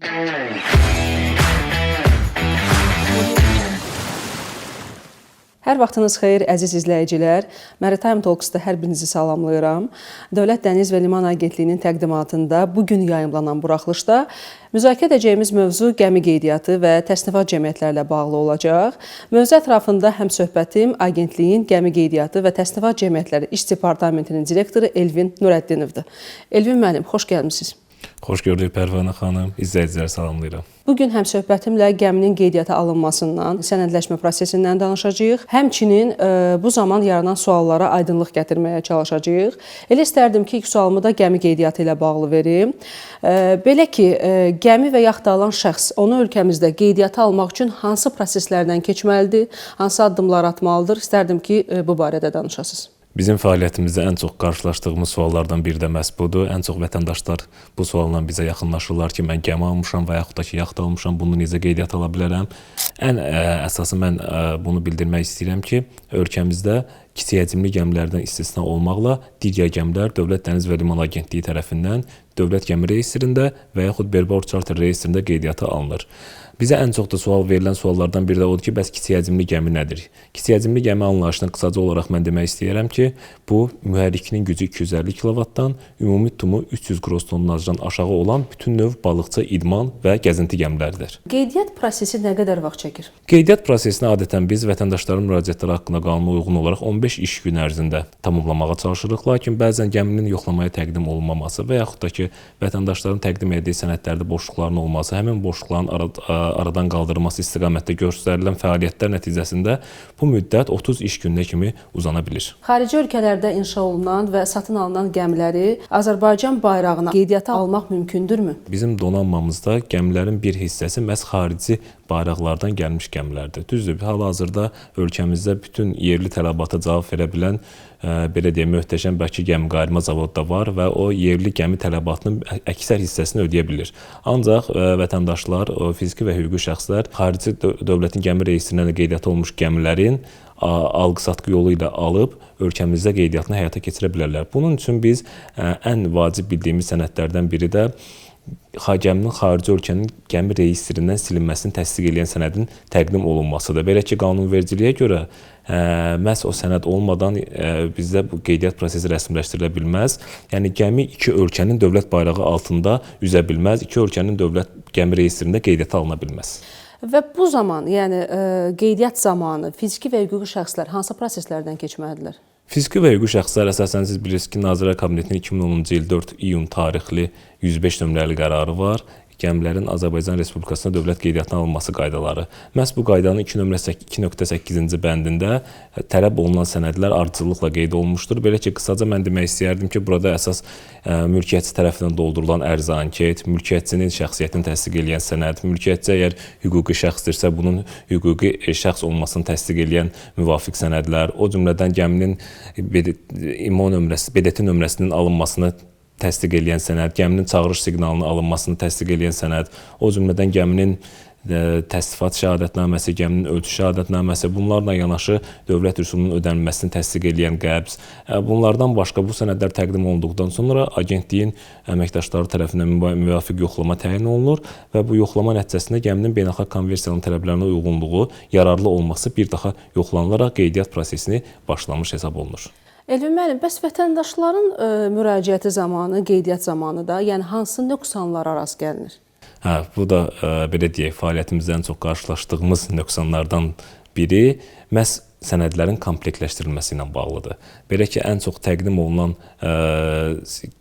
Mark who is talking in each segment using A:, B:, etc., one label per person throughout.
A: Hər vaxtınız xeyir, əziz izləyicilər. Maritime Talks-da hər birinizi salamlayıram. Dövlət Dəniz və Liman Agentliyinin təqdimatında bugün yayımlanan buraxılışda müzakirə edəcəyimiz mövzu gəmi qeydiyyatı və təsnifat cəmiyyətlərlə bağlı olacaq. Mövzu ətrafında həmsöhbətim Agentliyin Gəmi Qeydiyyatı və Təsnifat Cəmiyyətləri İş Departamentinin direktoru Elvin Nurəddinovdur. Elvin müəllim, xoş gəlmisiniz.
B: Xoş gördük Pərvanə xanım, izləyiciləri salamlayıram.
A: Bugün həmsöhbətimlə gəminin qeydiyyata alınmasından, sənədləşmə prosesindən danışacağıq. Həmçinin bu zaman yaranan suallara aydınlıq gətirməyə çalışacağıq. Elə istərdim ki, ilk sualımı da gəmi qeydiyyatı ilə bağlı verim. Belə ki, gəmi və yaxud alan şəxs onu ölkəmizdə qeydiyyata almaq üçün hansı proseslərdən keçməlidir, hansı addımlar atmalıdır? İstərdim ki, bu barədə danışasınız.
B: Bizim fəaliyyətimizdə ən çox qarşılaşdığımız suallardan biri də məhz budur. Ən çox vətəndaşlar bu sualla bizə yaxınlaşırlar ki, mən gəmi almışam və yaxud da ki, yaxta almışam, bunu necə qeydiyyata ala bilərəm? Ən əsası mən bunu bildirmək istəyirəm ki, ölkəmizdə kiçik həcmli gəmilərdən istisna olmaqla digər gəmilər Dövlət Dəniz və Liman Agentliyi tərəfindən Dövlət Gəmi Reyestrində və yaxud Bareboat Charter Reyestrində qeydiyyata alınır. Bizə ən çox da sual verilən suallardan biri də odur ki, bəs kiçik həcmli gəmi nədir? Kiçik həcmli gəmi anlayışını qısaca olaraq mən demək istəyirəm ki, bu mühərrikinin gücü 250 kW-dan, ümumi tutumu 300 gross tonnajdan aşağı olan bütün növ balıqçı, idman və gəzinti gəmiləridir.
A: Qeydiyyat prosesi nə qədər vaxt çəkir?
B: Qeydiyyat prosesini adətən biz vətəndaşların müraciətləri haqqında qanuna uyğun olaraq 15 iş günü ərzində tamamlamağa çalışırıq. Lakin bəzən gəminin yoxlamaya təqdim olunmaması və yaxud da ki, vətəndaşların təqdim etdiyi sənədlərdə boşluqların olması, həmin boşluqların aradan qaldırılması istiqamətdə göstərilən fəaliyyətlər nəticəsində bu müddət 30 iş gününə kimi uzana bilir.
A: Xarici ölkələrdə inşa olunan və satın alınan gəmiləri Azərbaycan bayrağına qeydiyyata almaq mümkündürmü?
B: Bizim donanmamızda gəmilərin bir hissəsi məhz xarici bayraqlardan gəlmiş gəmilərdir. Düzdür, hal-hazırda ölkəmizdə bütün yerli tələbata cavab verə bilən belə deyək, möhtəşəm Bakı gəmi qayırma zavodu da var və o yerli gəmi tələbatının əksər hissəsini ödəyə bilir. Ancaq vətəndaşlar, fiziki və hüquqi şəxslər xarici dövlətin gəmi reyestrində qeydiyyata olmuş gəmilərin alqı-satqı yolu ilə alıb ölkəmizdə qeydiyyatını həyata keçirə bilərlər. Bunun üçün biz ən vacib bildiyimiz sənədlərdən biri də gəminin xarici ölkənin gəmi reyestrindən silinməsini təsdiq edən sənədin təqdim olunmasıdır. Belə ki, qanunvericiliyə görə məhz o sənəd olmadan bizdə bu qeydiyyat prosesi rəsmiləşdirilə bilməz. Yəni gəmi iki ölkənin dövlət bayrağı altında üzə bilməz, iki ölkənin dövlət gəmi reyestrində qeydiyyata alına bilməz.
A: Və bu zaman, yəni qeydiyyat zamanı fiziki və hüquqi şəxslər hansı proseslərdən keçməlidirlər?
B: Fiziki və hüquqi şəxslər əsasən siz bilirsiniz ki, Nazirlər Kabinetinin 2010-cu il 4 iyun tarixli 105 nömrəli qərarı var. Gəmilərin Azərbaycan Respublikasına dövlət qeydiyyatına alınması qaydaları. Məhz bu qaydanın 2.8-ci bəndində tələb olunan sənədlər ardıcıllıqla qeyd olunmuşdur. Belə ki, qısaca mən demək istəyərdim ki, burada əsas mülkiyyətçi tərəfindən doldurulan ərizə anket, mülkiyyətçinin şəxsiyyətini təsdiq edən sənəd, mülkiyyətçi əgər hüquqi şəxsdirsə, bunun hüquqi şəxs olmasını təsdiq edən müvafiq sənədlər, o cümlədən gəminin BDT nömrəsinin alınmasını təsdiq edən sənəd, gəminin çağırış siqnalının alınmasını təsdiq edən sənəd, o cümlədən gəminin təsnifat şəhadətnaməsi, gəminin ölçü şəhadətnaməsi, bunlarla yanaşı dövlət rüsumunun ödənilməsini təsdiq edən qəbz. Bunlardan başqa bu sənədlər təqdim olunduqdan sonra agentliyin əməkdaşları tərəfindən müvafiq yoxlama təyin olunur və bu yoxlama nəticəsində gəminin beynəlxalq konvensiyanın tələblərinə uyğunluğu, yararlı olması bir daha yoxlanılaraq qeydiyyat prosesini başlamış hesab olunur.
A: Elvin müəllim, bəs vətəndaşların müraciəti zamanı, qeydiyyat zamanı da, yəni hansı nöqsanlara rast gəlinir?
B: Bu da belə deyək, fəaliyyətimizdə ən çox qarşılaşdığımız nöqsanlardan biri məhz sənədlərin komplektləşdirilməsi ilə bağlıdır. Belə ki, ən çox təqdim olunan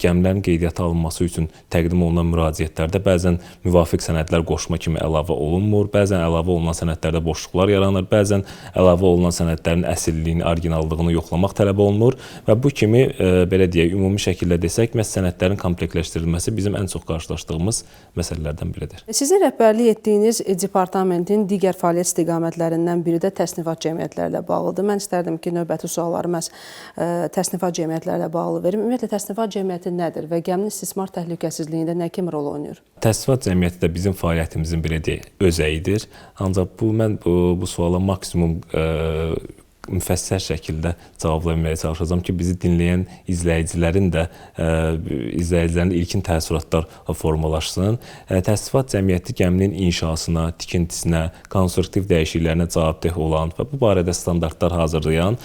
B: gəmilərin qeydiyyata alınması üçün təqdim olunan müraciətlərdə bəzən müvafiq sənədlər qoşma kimi əlavə olunmur, bəzən əlavə olunan sənədlərdə boşluqlar yaranır, bəzən əlavə olunan sənədlərin əsilliyini, orijinallığını yoxlamaq tələb olunur və bu kimi, belə deyək, ümumi şəkildə desək, məhz sənədlərin komplektləşdirilməsi bizim ən çox qarşılaşdığımız məsələlərdən biridir.
A: Sizin rəhbərlik etdiyiniz departamentin digər fəaliyyət istiqamətlərindən biri də təsnifat cəmiyyətlərlə bağlıdır. Mən istərdim ki, növbəti sualları məhz təsnifat cəmiyyətlərlə bağlı verim. Ümumiyyətlə, təsnifat cəmiyyəti nədir və gəminin istismar təhlükəsizliyində nə kimi rol oynayır?
B: Təsnifat cəmiyyəti də bizim fəaliyyətimizin belə deyək, özəyidir. Ancaq mən bu suala maksimum müfəssəl şəkildə cavablaməyə çalışacağam ki, bizi dinləyən izləyicilərin də izləyicilərin ilkin təəssüratlar formalaşsın. Təsnifat cəmiyyəti gəminin inşasına, tikintisinə, konstruktiv dəyişikliklərinə cavabdeh olan və bu barədə standartlar hazırlayan,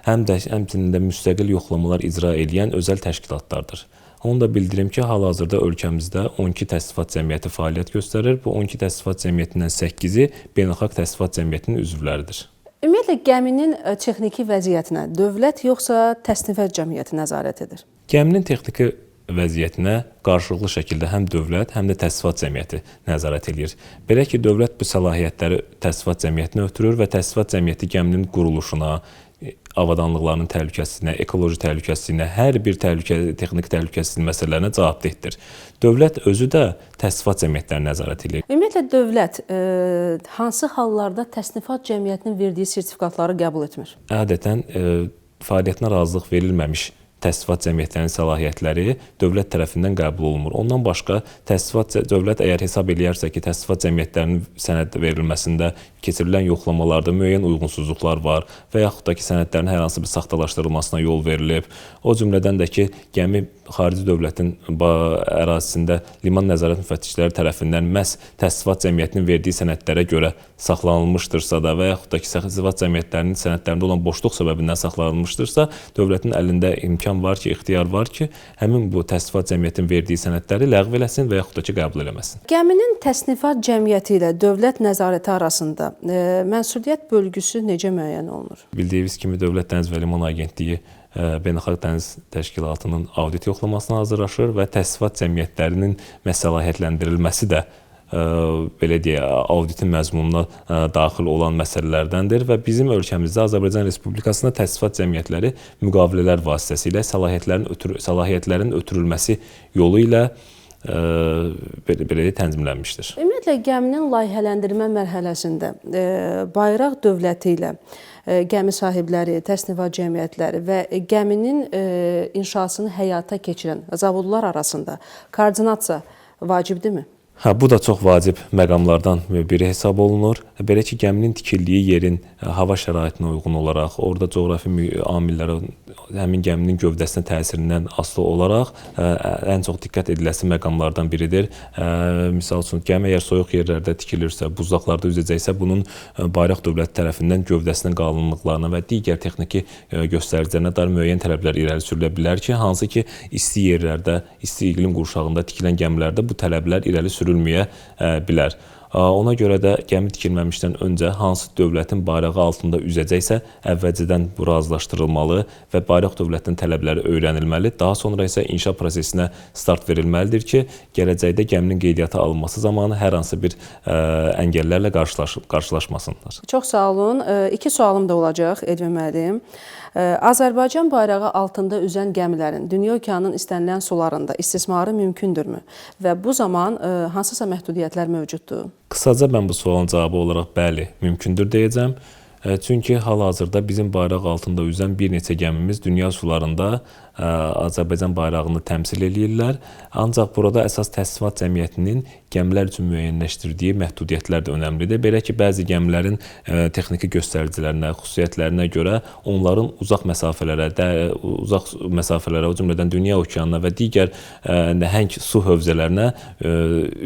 B: həmçinin də müstəqil yoxlamalar icra edən özəl təşkilatlardır. Onu da bildirim ki, hal-hazırda ölkəmizdə 12 təsnifat cəmiyyəti fəaliyyət göstərir. Bu 12 təsnifat cəmiyyətindən 8-i beynəlxalq təsnifat cəmiyyətinin üzvləridir.
A: Ümumiyyətlə, gəminin texniki vəziyyətinə dövlət yoxsa təsnifat cəmiyyəti nəzarət edir?
B: Gəminin texniki vəziyyətinə qarşılıqlı şəkildə həm dövlət, həm də təsnifat cəmiyyəti nəzarət edir. Belə ki, dövlət bu səlahiyyətləri təsnifat cəmiyyətinə ötürür və təsnifat cəmiyyəti gəminin quruluşuna, avadanlıqlarının təhlükəsizliyinə, ekoloji təhlükəsizliyinə, hər bir texniki təhlükəsizlik məsələlərinə cavabdehdir. Dövlət özü də təsnifat cəmiyyətlərini nəzarət edir.
A: Ümumiyyətlə, dövlət hansı hallarda təsnifat cəmiyyətinin verdiyi sertifikatları qəbul etmir?
B: Adətən fəaliyyətinə razılıq verilməmiş təsnifat cəmiyyətlərinin səlahiyyətləri dövlət tərəfindən qəbul olunmur. Ondan başqa, dövlət əgər hesab eləyərsə ki, təsnifat cəmiyyətlərinin sənəd verilməsində keçirilən yoxlamalarda müəyyən uyğunsuzluqlar var və yaxud da ki, sənədlərin hər hansı bir saxtalaşdırılmasına yol verilib. O cümlədən də ki, gəmi xarici dövlətin ərazisində liman nəzarət müfəttişləri tərəfindən məhz təsnifat cəmiyyətinin verdiyi sənədlərə görə saxlanılmışdırsa da və yaxud da ki, təsnifat cəmiyyətlərinin sənədlərində olan boşluq səbəbindən saxlanılmışdırsa, dövlətin əlində imkan var ki, ixtiyar var ki, həmin bu təsnifat cəmiyyətinin verdiyi sənədləri ləğv eləsin və yaxud da ki, qəbul eləməsin.
A: Gəminin təsnifat cəmiyyəti ilə dövlət nəzarəti arasında məsuliyyət bölgüsü necə müəyyən olunur?
B: Bildiyiniz kimi, Dövlət Dəniz və Liman Agentliyi Beynəlxalq Dəniz Təşkilatının audit yoxlamasına hazırlaşır və təsnifat cəmiyyətlərinin məsuliyyətləndirilməsi də belə deyə, auditin məzmununa daxil olan məsələlərdəndir və bizim ölkəmizdə Azərbaycan Respublikasında təsnifat cəmiyyətləri müqavilələr vasitəsilə səlahiyyətlərin ötürülməsi yolu ilə belə tənzimlənmişdir.
A: Ümumiyyətlə, gəminin layihələndirmə mərhələsində bayraq dövləti ilə gəmi sahibləri, təsnifat cəmiyyətləri və gəminin inşasını həyata keçirən zavodlar arasında koordinasiya vacibdirmi?
B: Bu da çox vacib məqamlardan biri hesab olunur. Belə ki, gəminin tikildiyi yerin hava şəraitinə uyğun olaraq, orada coğrafi amillərə, həmin gəminin gövdəsinə təsirindən asılı olaraq ən çox diqqət ediləsi məqamlardan biridir. Misal üçün, gəmi əgər soyuq yerlərdə tikilirsə, buzlaqlarda üzəcəksə, bunun bayraq dövləti tərəfindən gövdəsinin qalınlıqlarına və digər texniki göstəricilərinə dair müəyyən tələblər irəli sürülə bilər ki, hansı ki, isti yerlərdə, isti iqlim qurşağında tikilən gəmilərdə bu tələblər irəli sürülməyə bilər. Ona görə də gəmi tikilməmişdən öncə hansı dövlətin bayrağı altında üzəcəksə, əvvəlcədən bu razılaşdırılmalı və bayraq dövlətinin tələbləri öyrənilməli. Daha sonra isə inşa prosesinə start verilməlidir ki, gələcəkdə gəminin qeydiyyata alınması zamanı hər hansı bir əngəllərlə qarşılaşmasınlar.
A: Çox sağ olun. İki sualım da olacaq, Elvin müəllim. Azərbaycan bayrağı altında üzən gəmilərin dünya okeanının istənilən sularında istismarı mümkündürmü və bu zaman hansısa məhdudiyyətlər mövcuddur?
B: Qısaca mən bu sualın cavabı olaraq bəli, mümkündür deyəcəm. Çünki hal-hazırda bizim bayraq altında üzən bir neçə gəmimiz dünya sularında Azərbaycan bayrağını təmsil eləyirlər. Ancaq burada əsas təsnifat cəmiyyətinin gəmilər üçün müəyyənləşdirdiyi məhdudiyyətlər də önəmlidir. Belə ki, bəzi gəmilərin texniki göstəricilərinə, xüsusiyyətlərinə görə onların uzaq məsafələrə, o cümlədən dünya okeanına və digər nəhəng su hövzələrinə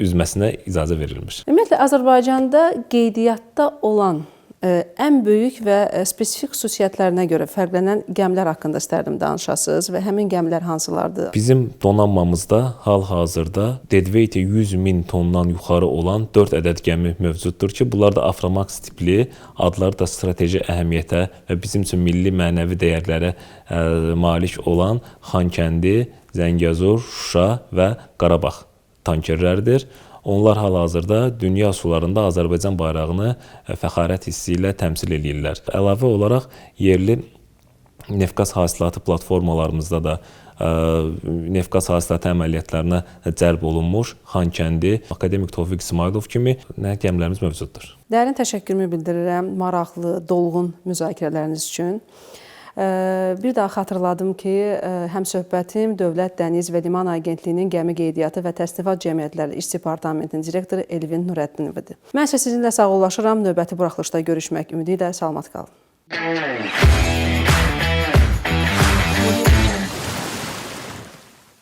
B: üzməsinə icazə verilmiş.
A: Ümumiyyətlə, Azərbaycanda qeydiyyatda olan ən böyük və spesifik xüsusiyyətlərinə görə fərqlənən gəmilər haqqında istərdim danışasınız və həmin gəmilər hansılardır?
B: Bizim donanmamızda hal-hazırda deadweight 100 min tondan yuxarı olan 4 ədəd gəmi mövcuddur ki, bunlar da Aframax tipli, adları da strateji əhəmiyyətə və bizim üçün milli mənəvi dəyərlərə malik olan Xankəndi, Zəngəzur, Şuşa və Qarabağ tankerləridir. Onlar hal-hazırda dünya sularında Azərbaycan bayrağını fəxarət hissi ilə təmsil edirlər. Əlavə olaraq yerli neft-qaz hasilatı platformalarımızda da neft-qaz hasilatı əməliyyatlarına cəlb olunmuş Xankəndi, Akademik Tofiq İsmailov kimi gəmilərimiz mövcuddur.
A: Dərin təşəkkürümü bildirirəm maraqlı, dolğun müzakirələriniz üçün. Bir daha xatırladım ki, həmsöhbətim Dövlət Dəniz və Liman Agentliyinin Gəmi Qeydiyyatı və Təsnifat Cəmiyyətləri İş Departamentinin direktoru Elvin Nurəddinovadır. Mən isə sizinlə sağollaşıram. Növbəti buraxılışda görüşmək ümidi ilə salamat qalın.
C: Müzik